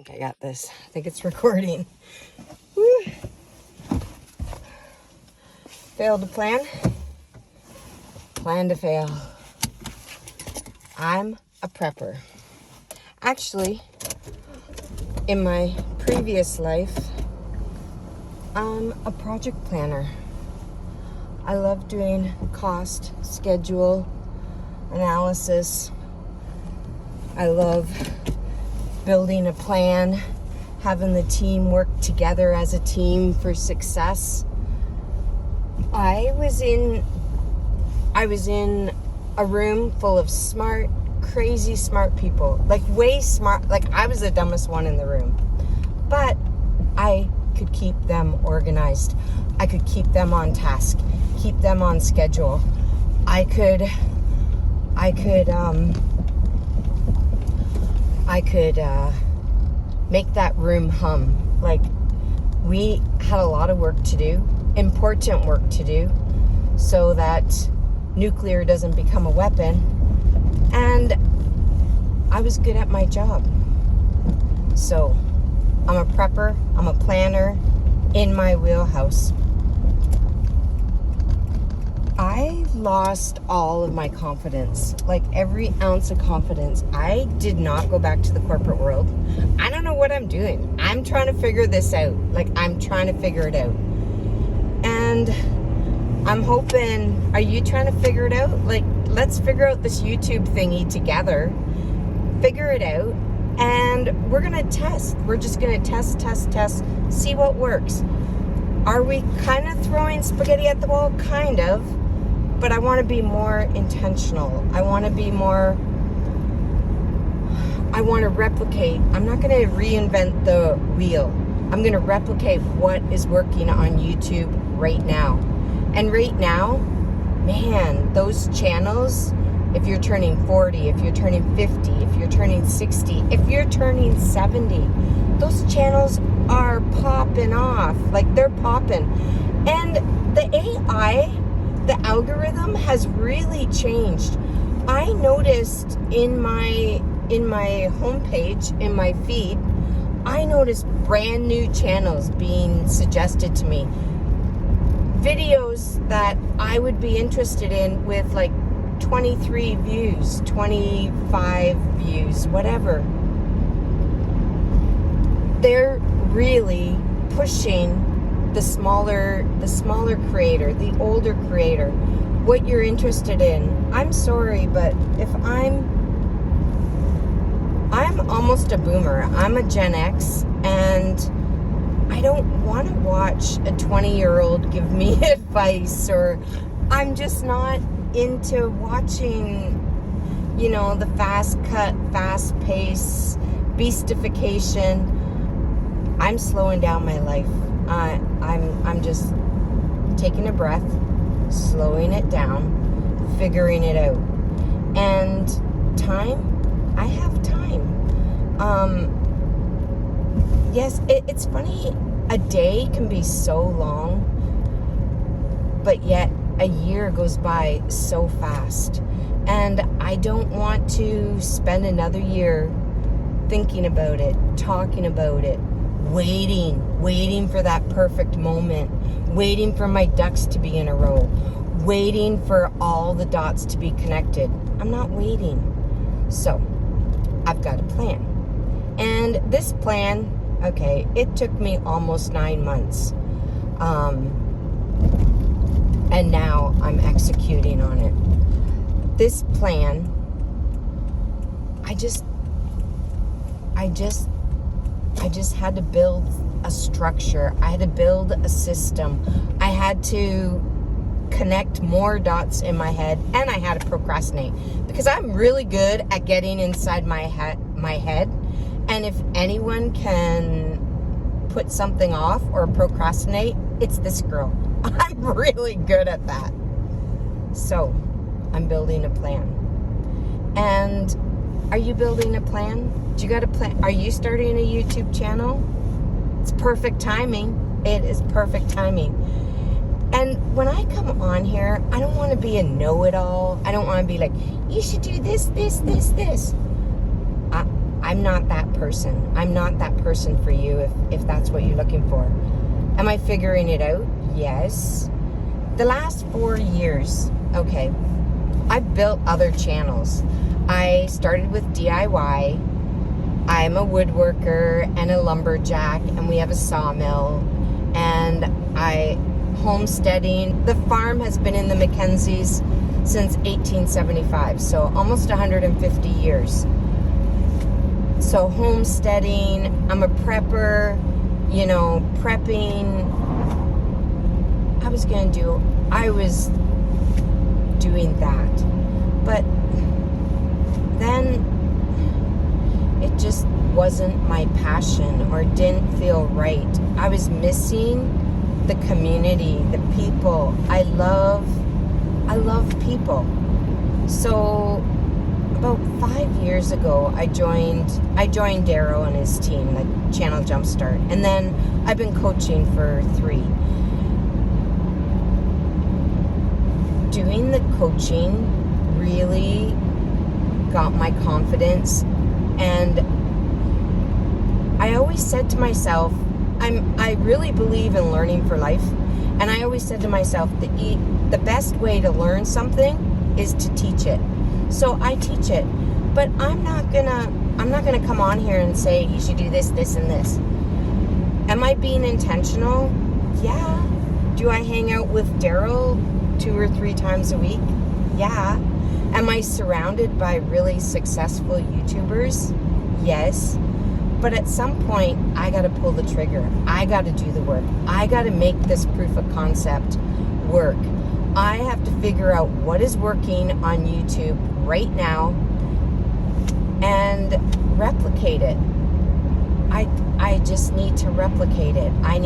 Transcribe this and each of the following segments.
think I got this. I think it's recording. Woo. Failed to plan. Plan to fail. I'm a prepper. Actually, in my previous life, I'm a project planner. I love doing cost, schedule, analysis. I love building a plan, having the team work together as a team for success. I was in a room full of smart, crazy smart people, like way smart, like I was the dumbest one in the room. But I could keep them organized. I could keep them on task, keep them on schedule. I could make that room hum. Like, we had a lot of work to do, important work to do, so that nuclear doesn't become a weapon. And I was good at my job. So I'm a prepper, I'm a planner in my wheelhouse. I lost all of my confidence, like every ounce of confidence. I did not go back to the corporate world. I don't know what I'm doing. I'm trying to figure this out. Like, I'm trying to figure it out. And I'm hoping, are you trying to figure it out? Like, let's figure out this YouTube thingy together. Figure it out. And we're going to test. We're just going to test, see what works. Are we kind of throwing spaghetti at the wall? Kind of. But I want to be more intentional. I want to replicate. I'm not going to reinvent the wheel. I'm going to replicate what is working on YouTube right now. And right now, man, those channels, if you're turning 40, if you're turning 50, if you're turning 60, if you're turning 70, those channels are popping off. Like, they're popping. And the AI, the algorithm has really changed. I noticed in my homepage, in my feed, I noticed brand new channels being suggested to me. Videos that I would be interested in with like 23 views, 25 views, whatever. They're really pushing the smaller creator, the older creator, what you're interested in. I'm sorry, but if I'm almost a boomer. I'm a Gen X, and I don't want to watch a 20-year-old give me advice, or I'm just not into watching, the fast cut, fast pace, beastification. I'm slowing down my life. I'm just taking a breath, slowing it down, figuring it out. And time, I have time. Yes, it's funny. A day can be so long, but yet a year goes by so fast. And I don't want to spend another year thinking about it, talking about it, waiting for that perfect moment, waiting for my ducks to be in a row, waiting for all the dots to be connected. I'm not waiting. So I've got a plan. And this plan, okay, it took me almost 9 months. And now I'm executing on it. This plan, I just had to build a structure. I had to build a system. I had to connect more dots in my head, and I had to procrastinate, because I'm really good at getting inside my head. And if anyone can put something off or procrastinate, it's this girl. I'm really good at that. So I'm building a plan. And are you building a plan? Do you got a plan? Are you starting a YouTube channel? It's perfect timing. It is perfect timing. And when I come on here, I don't want to be a know-it-all. I don't want to be like, you should do this. I'm not that person. I'm not that person for you if that's what you're looking for. Am I figuring it out? Yes. The last 4 years, okay, I've built other channels. I started with DIY. I'm a woodworker and a lumberjack, and we have a sawmill, and homesteading. The farm has been in the Mackenzies since 1875, so almost 150 years. So homesteading, I'm a prepper, prepping. I was doing that. But then it just wasn't my passion or didn't feel right. I was missing the community, the people. I love people. So about 5 years ago, I joined Darryl and his team, like Channel Jumpstart, and then I've been coaching for 3. Doing the coaching really got my confidence, and I always said to myself, I really believe in learning for life, and I always said to myself that the best way to learn something is to teach it. So I teach it, but I'm not gonna come on here and say you should do this, this, and this. Am I being intentional? Yeah. Do I hang out with Darryl 2 or 3 times a week? Yeah. Am I surrounded by really successful YouTubers? Yes. But at some point, I got to pull the trigger. I got to do the work. I got to make this proof of concept work. I have to figure out what is working on YouTube right now and replicate it. I just need to replicate it. I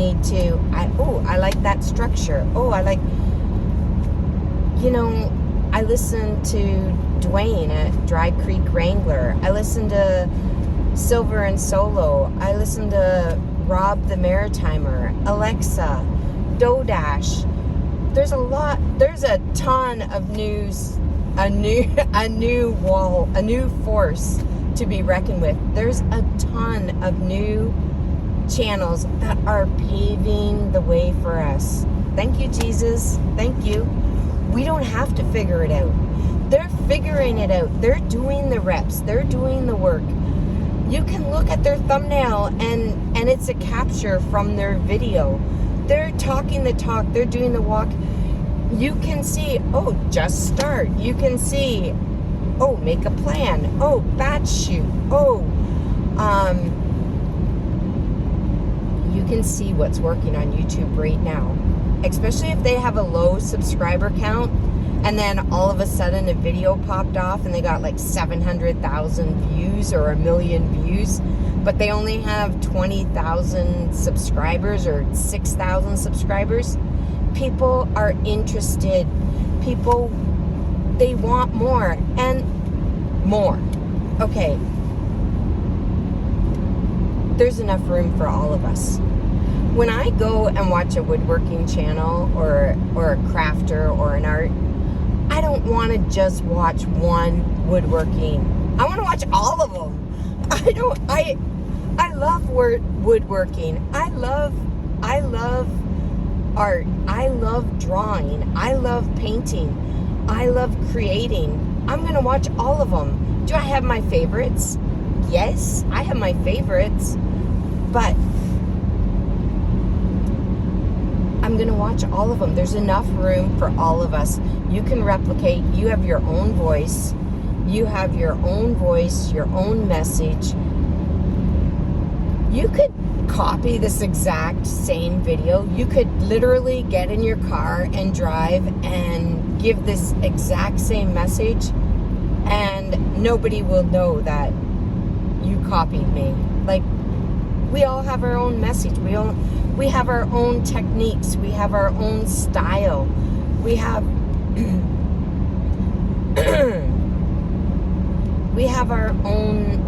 like that structure. I listen to Dwayne at Dry Creek Wrangler. I listen to Silver and Solo. I listen to Rob the Maritimer, Alexa, Dodash. There's a ton of news, a new force to be reckoned with. There's a ton of new channels that are paving the way for us. Thank you, Jesus. Thank you. We don't have to figure it out. They're figuring it out. They're doing the reps. They're doing the work. You can look at their thumbnail and it's a capture from their video. They're talking the talk. They're doing the walk. You can see, just start. You can see, make a plan. Batch shoot. You can see what's working on YouTube right now. Especially if they have a low subscriber count, and then all of a sudden a video popped off and they got like 700,000 views or 1 million views, but they only have 20,000 subscribers or 6,000 subscribers. People are interested. People, they want more and more. Okay. There's enough room for all of us. When I go and watch a woodworking channel or a crafter or an art, I don't want to just watch one woodworking. I want to watch all of them. I love woodworking. I love art. I love drawing. I love painting. I love creating. I'm going to watch all of them. Do I have my favorites? Yes, I have my favorites. But I'm going to watch all of them. There's enough room for all of us. You can replicate. You have your own voice. You have your own voice, your own message. You could copy this exact same video. You could literally get in your car and drive and give this exact same message, and nobody will know that you copied me. Like, we all have our own message. We have our own techniques. We have our own style. We have we have our own.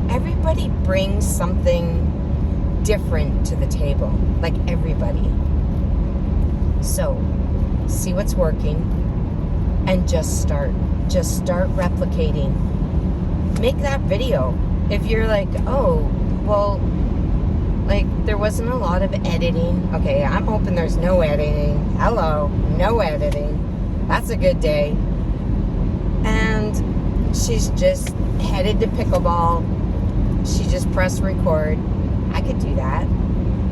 Everybody brings something different to the table. Like, everybody. So, see what's working and just start. Just start replicating. make that video. If you're like, oh, well, like, there wasn't a lot of editing. Okay, I'm hoping there's no editing. Hello, no editing. That's a good day. And she's just headed to pickleball. She just pressed record. I could do that.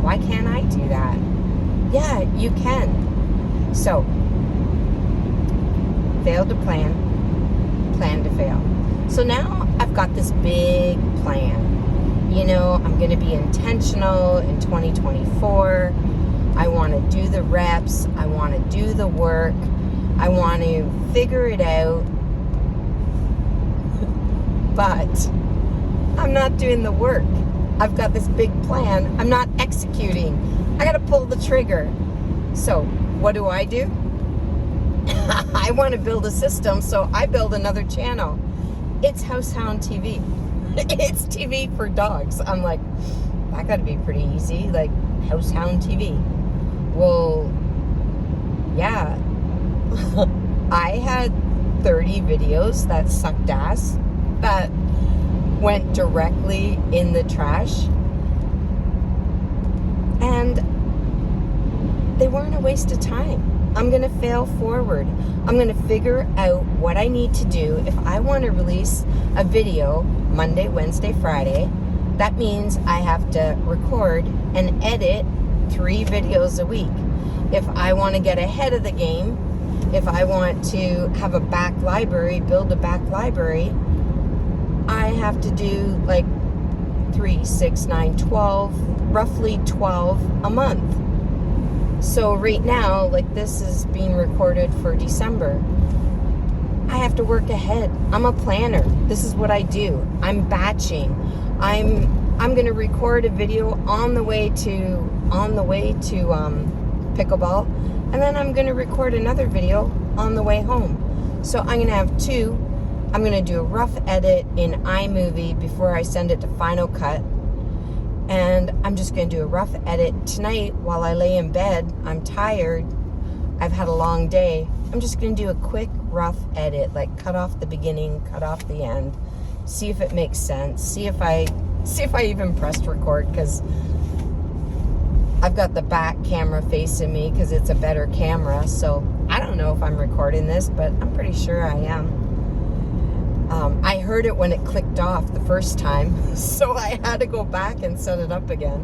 Why can't I do that? Yeah, you can. So, fail to plan, plan to fail. So now I've got this big plan. You know, I'm going to be intentional in 2024. I want to do the reps. I want to do the work. I want to figure it out. But I'm not doing the work. I've got this big plan. I'm not executing. I got to pull the trigger. So what do? I want to build a system, so I build another channel. It's Househound TV. It's TV for dogs. I'm like, that got to be pretty easy. Like, Househound TV. Well, yeah. I had 30 videos that sucked ass, that went directly in the trash. And they weren't a waste of time. I'm going to fail forward. I'm going to figure out what I need to do. If I want to release a video Monday, Wednesday, Friday, that means I have to record and edit 3 videos a week. If I want to get ahead of the game, if I want to have a back library, build a back library, I have to do like 3, 6, 9, 12, roughly 12 a month. So right now, like, this is being recorded for December. I have to work ahead. I'm a planner. This is what I do. I'm batching. I'm going to record a video on the way to pickleball, and then I'm going to record another video on the way home. So I'm going to have 2. I'm going to do a rough edit in iMovie before I send it to Final Cut. And I'm just going to do a rough edit tonight while I lay in bed. I'm tired. I've had a long day. I'm just going to do a quick rough edit, like cut off the beginning, cut off the end, see if it makes sense, see if I even pressed record, because I've got the back camera facing me because it's a better camera. So I don't know if I'm recording this, but I'm pretty sure I am. I heard it when it clicked off the first time, so I had to go back and set it up again.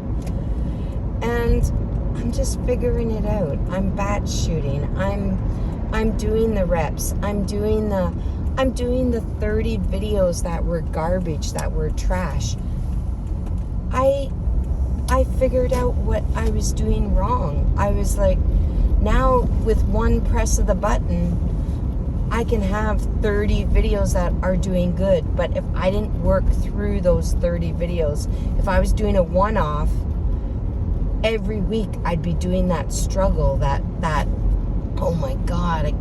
And I'm just figuring it out. I'm batch shooting. I'm doing the reps. I'm doing the 30 videos that were garbage, that were trash. I figured out what I was doing wrong. I was like, now with one press of the button, I can have 30 videos that are doing good. But if I didn't work through those 30 videos, if I was doing a one-off, every week I'd be doing that struggle, that oh my God,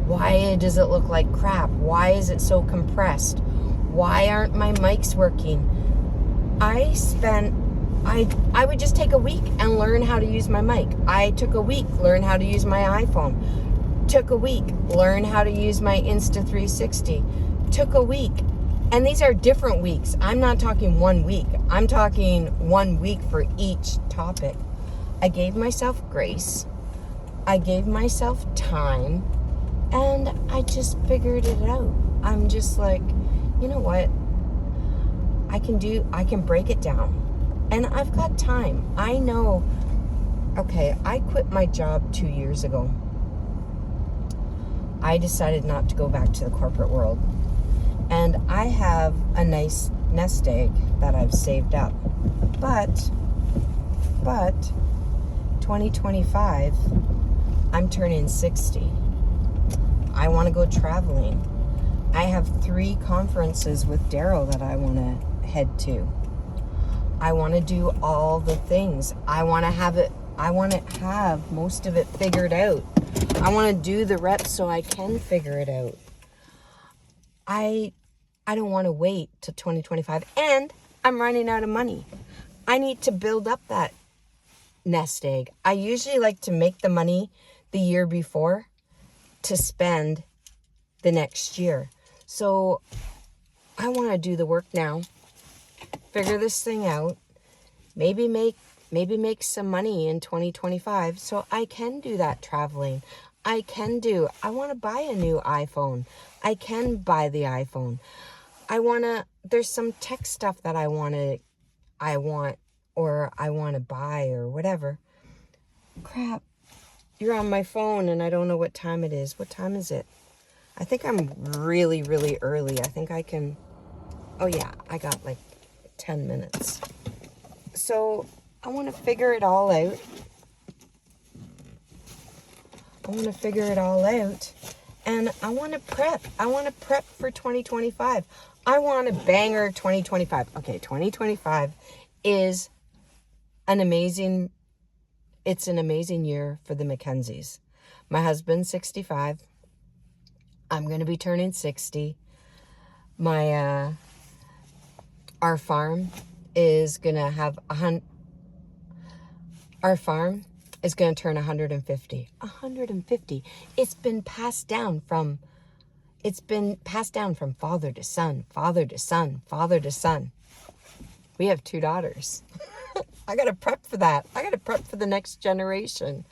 why does it look like crap? Why is it so compressed? Why aren't my mics working? I would just take a week and learn how to use my mic. I took a week, learn how to use my iPhone. Took a week, learn how to use my Insta360. Took a week. And these are different weeks. I'm not talking 1 week. I'm talking 1 week for each topic. I gave myself grace. I gave myself time. And I just figured it out. I'm just like, you know what? I can break it down. And I've got time. I know, okay, I quit my job 2 years ago. I decided not to go back to the corporate world. And I have a nice nest egg that I've saved up. But 2025, I'm turning 60. I want to go traveling. I have 3 conferences with Daryl that I want to head to. I want to do all the things. I want to have most of it figured out. I want to do the reps so I can figure it out. I don't want to wait till 2025, and I'm running out of money. I need to build up that nest egg. I usually like to make the money the year before to spend the next year. So I want to do the work now. Figure this thing out. Maybe make some money in 2025 so I can do that traveling. I want to buy a new iPhone. I can buy the iPhone. There's some tech stuff that I want to buy or whatever. Crap. You're on my phone and I don't know what time it is. What time is it? I think I'm really, really early. I think I can... Oh, yeah. I got like 10 minutes. So I want to figure it all out. And I want to prep. For 2025. I want a banger 2025. Okay, 2025 is it's an amazing year for the Mackenzies. My husband's 65. I'm going to be turning 60. Our farm is going to turn 150. 150. It's been passed down from father to son, father to son, father to son. We have 2 daughters. I got to prep for that. I got to prep for the next generation.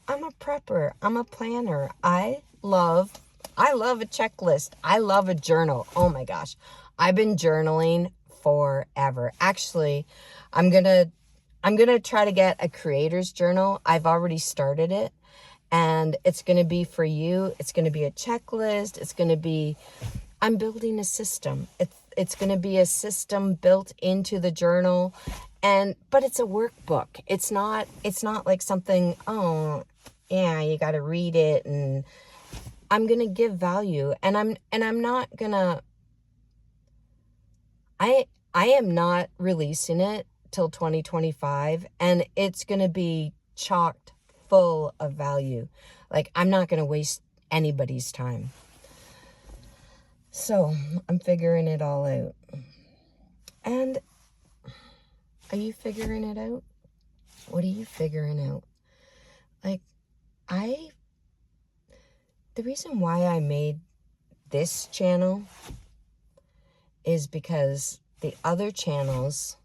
I'm a prepper. I'm a planner. I love a checklist. I love a journal. Oh my gosh. I've been journaling forever. Actually, I'm going to try to get a creator's journal. I've already started it, and it's going to be for you. It's going to be a checklist. I'm building a system. It's going to be a system built into the journal, but it's a workbook. It's not like something, oh, yeah, you got to read it, and I'm going to give value, and I'm not going to, I am not releasing it till 2025, and it's going to be chocked full of value. Like, I'm not going to waste anybody's time. So I'm figuring it all out. And are you figuring it out? What are you figuring out? Like, the reason why I made this channel is because the other channels,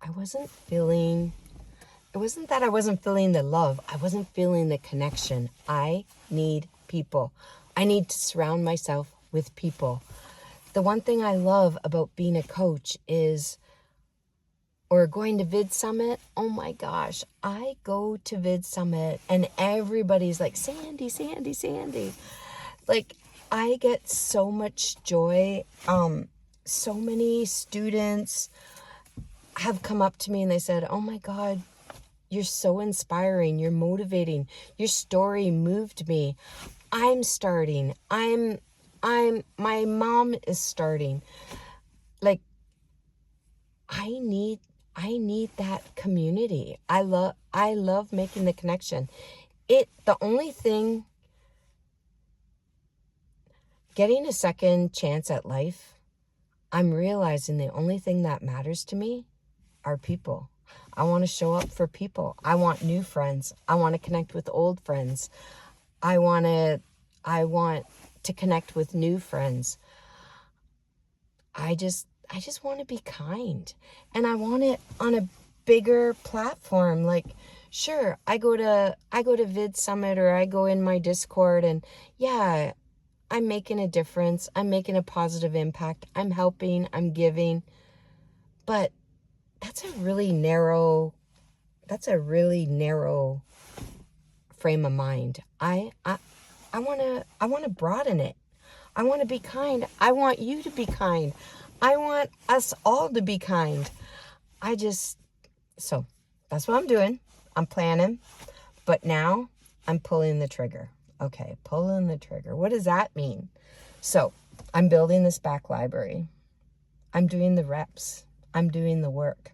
it wasn't that I wasn't feeling the love. I wasn't feeling the connection. I need people. I need to surround myself with people. The one thing I love about being a coach or going to Vid Summit. Oh my gosh. I go to Vid Summit and everybody's like, Sandy, Sandy, Sandy. Like, I get so much joy. So many students have come up to me and they said, oh my God, you're so inspiring. You're motivating. Your story moved me. I'm starting. My mom is starting. Like, I need that community. I love making the connection. The only thing, getting a second chance at life, I'm realizing the only thing that matters to me are people. I want to show up for people. I want new friends. I want to connect with old friends. I want to connect with new friends. I just want to be kind, and I want it on a bigger platform. Like, sure, I go to Vid Summit, or I go in my Discord, and yeah, I'm making a difference. I'm making a positive impact. I'm helping. I'm giving. But that's a really narrow frame of mind. I want to broaden it. I want to be kind. I want you to be kind. I want us all to be kind. So that's what I'm doing. I'm planning, but now I'm pulling the trigger. Okay, pulling the trigger. What does that mean? So I'm building this back library. I'm doing the reps. I'm doing the work.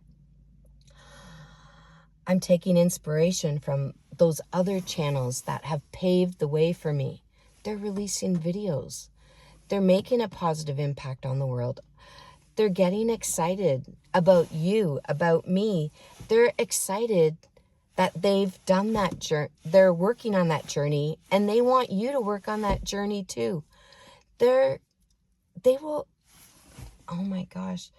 I'm taking inspiration from those other channels that have paved the way for me. They're releasing videos. They're making a positive impact on the world. They're getting excited about you, about me. They're excited that they've done that journey. They're working on that journey, and they want you to work on that journey too. They're they will, oh my gosh,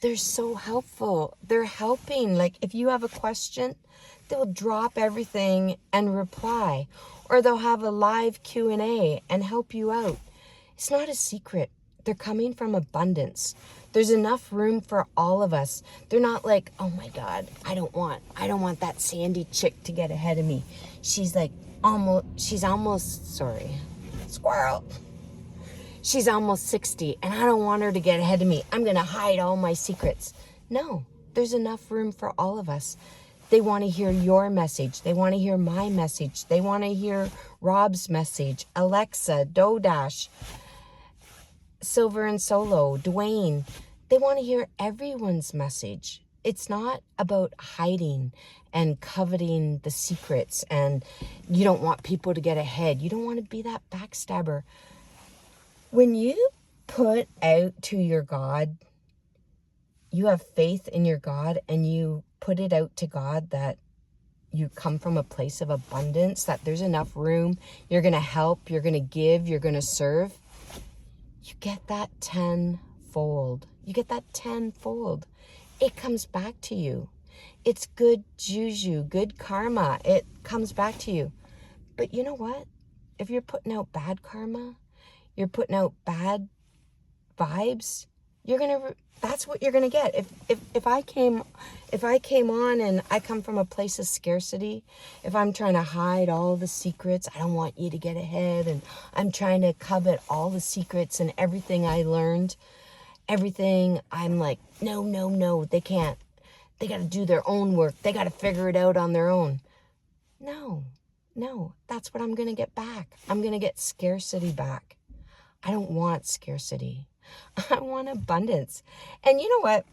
they're so helpful. They're helping. Like, if you have a question, they'll drop everything and reply. Or they'll have a live Q&A and help you out. It's not a secret. They're coming from abundance. There's enough room for all of us. They're not like, oh my God, I don't want that Sandy chick to get ahead of me. She's almost, sorry, squirrel. She's almost 60 and I don't want her to get ahead of me. I'm going to hide all my secrets. No, there's enough room for all of us. They want to hear your message. They want to hear my message. They want to hear Rob's message, Alexa, Dodash, Silver and Solo, Dwayne. They want to hear everyone's message. It's not about hiding and coveting the secrets, and you don't want people to get ahead. You don't want to be that backstabber. When you put out to your God, you have faith in your God, and you put it out to God that you come from a place of abundance, that there's enough room, you're going to help, you're going to give, you're going to serve, you get that tenfold. You get that tenfold. It comes back to you. It's good juju, good karma. It comes back to you. But you know what? If you're putting out bad karma, you're putting out bad vibes, that's what you're gonna get. If I came on and I come from a place of scarcity, if I'm trying to hide all the secrets, I don't want you to get ahead, and I'm trying to covet all the secrets and everything I learned, everything, I'm like, no, they can't. They got to do their own work. They got to figure it out on their own. No, that's what I'm gonna get back. I'm gonna get scarcity back. I don't want scarcity. I want abundance. And you know what?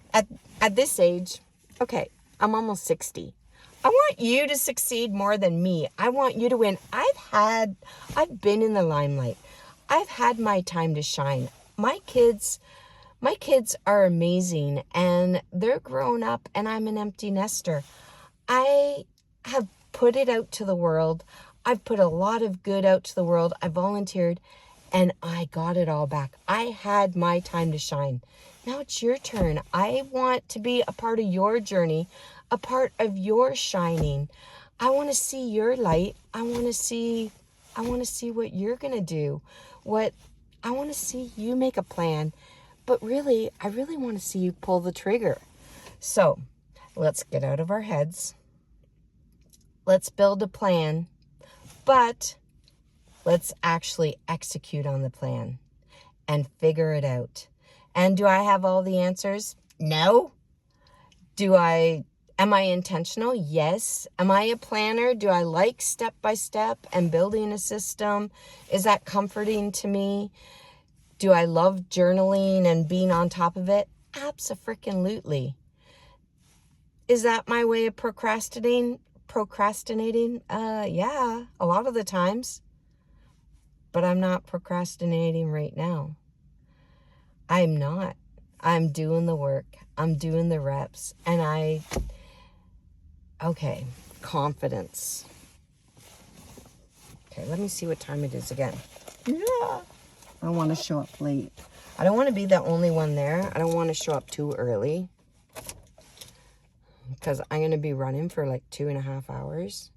At this age, okay, I'm almost 60. I want you to succeed more than me. I want you to win. I've been in the limelight. I've had my time to shine. My kids are amazing, and they're grown up, and I'm an empty nester. I have put it out to the world. I've put a lot of good out to the world. I volunteered, and I got it all back. I had my time to shine. Now it's your turn. I want to be a part of your journey, a part of your shining. I want to see your light. I want to see what you're going to do. I want to see you make a plan. But really, I really want to see you pull the trigger. So let's get out of our heads. Let's build a plan. But let's actually execute on the plan and figure it out. And do I have all the answers? No. Am I intentional? Yes. Am I a planner? Do I like step by step and building a system? Is that comforting to me? Do I love journaling and being on top of it? Abso-freaking-lutely. Is that my way of procrastinating? Yeah, a lot of the times. But I'm not procrastinating right now. I'm not. I'm doing the work. I'm doing the reps. And okay, confidence. Okay, let me see what time it is again. Yeah. I don't want to show up late. I don't want to be the only one there. I don't want to show up too early, because I'm going to be running for like 2.5 hours.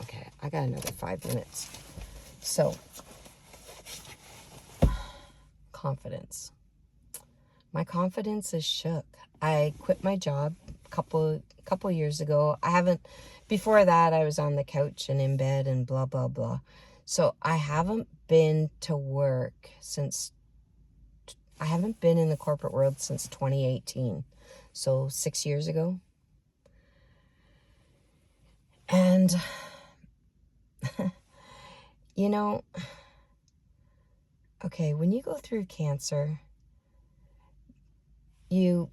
Okay, I got another 5 minutes. So, confidence. My confidence is shook. I quit my job a couple years ago. Before that, I was on the couch and in bed and blah, blah, blah. So I haven't been to work I haven't been in the corporate world since 2018. So 6 years ago. And, you know, okay, when you go through cancer, your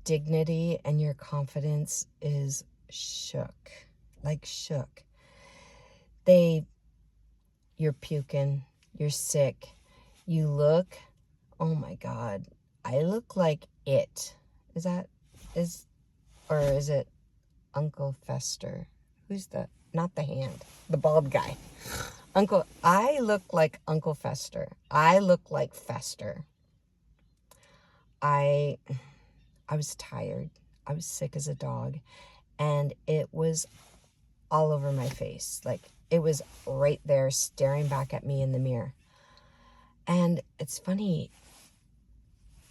dignity and your confidence is shook. Like shook. You're puking, you're sick, you look, oh my God, I look like it. Is it Uncle Fester? Who's not the hand, the bald guy. I look like Uncle Fester. I look like Fester. I was tired. I was sick as a dog. And it was all over my face. Like, it was right there staring back at me in the mirror. And it's funny,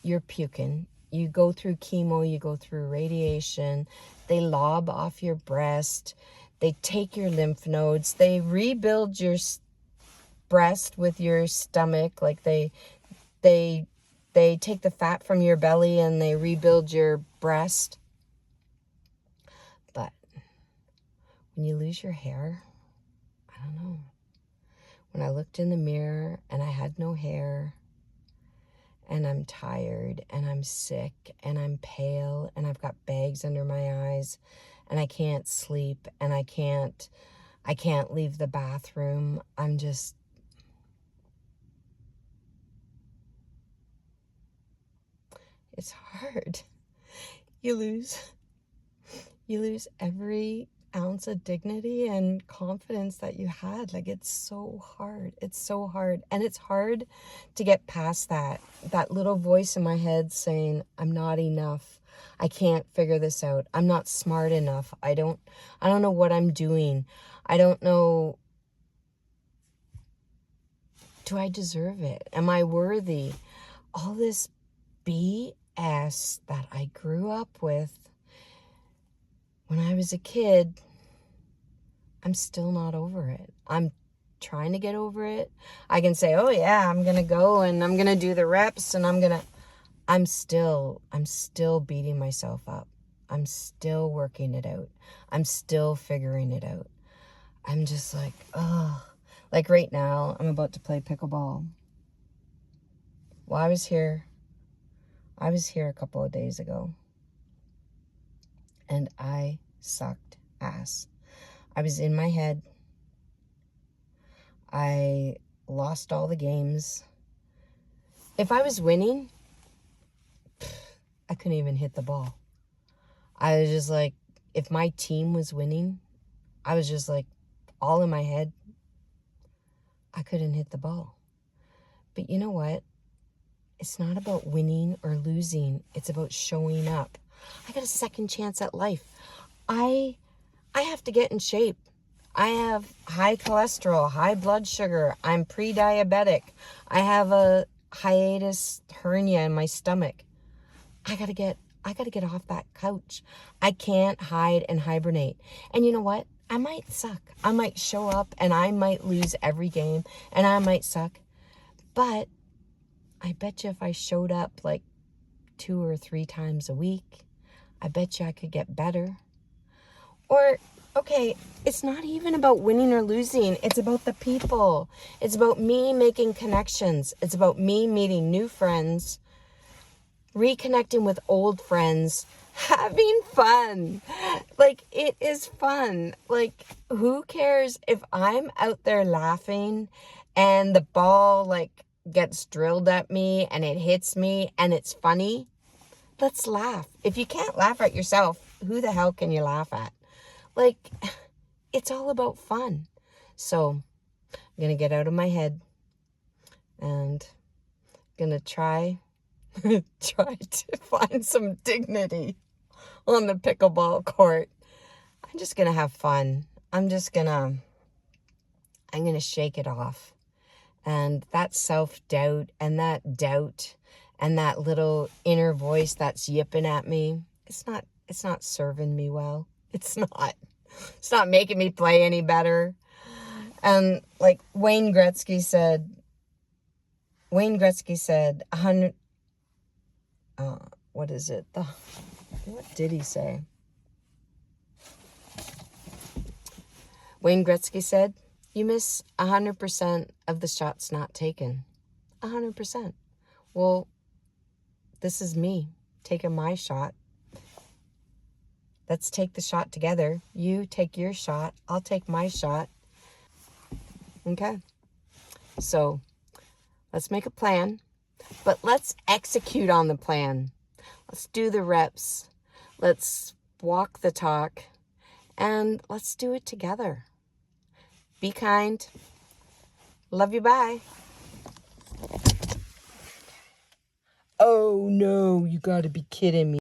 you're puking. You go through chemo, you go through radiation. They lob off your breast. They take your lymph nodes. They rebuild your breast with your stomach. Like they take the fat from your belly and they rebuild your breast. But when you lose your hair, I don't know. When I looked in the mirror and I had no hair, and I'm tired and I'm sick and I'm pale and I've got bags under my eyes and I can't sleep and I can't leave the bathroom. It's hard. You lose every ounce of dignity and confidence that you had. Like, it's so hard. It's so hard. And it's hard to get past that little voice in my head saying, I'm not enough. I can't figure this out. I'm not smart enough. I don't know what I'm doing. I don't know. Do I deserve it? Am I worthy? All this BS that I grew up with when I was a kid, I'm still not over it. I'm trying to get over it. I can say, oh yeah, I'm going to go and I'm going to do the reps and I'm still beating myself up. I'm still working it out. I'm still figuring it out. I'm just like, oh, like right now, I'm about to play pickleball. Well, I was here a couple of days ago and I sucked ass. I was in my head. I lost all the games. If I was winning, I couldn't even hit the ball. I was just like, if my team was winning, I was just like all in my head. I couldn't hit the ball. But you know what? It's not about winning or losing. It's about showing up. I got a second chance at life. I have to get in shape. I have high cholesterol, high blood sugar. I'm pre-diabetic. I have a hiatus hernia in my stomach. I gotta get off that couch. I can't hide and hibernate. And you know what? I might suck. I might show up and I might lose every game and I might suck. But I bet you if I showed up like 2 or 3 times a week, I bet you I could get better. Or, okay, it's not even about winning or losing. It's about the people. It's about me making connections. It's about me meeting new friends, reconnecting with old friends, having fun. Like, it is fun. Like, who cares if I'm out there laughing and the ball, like, gets drilled at me and it hits me and it's funny? Let's laugh. If you can't laugh at yourself, who the hell can you laugh at? Like, it's all about fun. So I'm going to get out of my head and going to try to find some dignity on the pickleball court. I'm just going to have fun. I'm going to shake it off. And that self-doubt and that doubt and that little inner voice that's yipping at me, it's not serving me well. It's not making me play any better. And like Wayne Gretzky said, 100, what is it? What did he say? Wayne Gretzky said, you miss 100% of the shots not taken. 100%. Well, this is me taking my shot. Let's take the shot together. You take your shot. I'll take my shot. Okay? So, let's make a plan. But let's execute on the plan. Let's do the reps. Let's walk the talk. And let's do it together. Be kind. Love you. Bye. Oh, no. You got to be kidding me.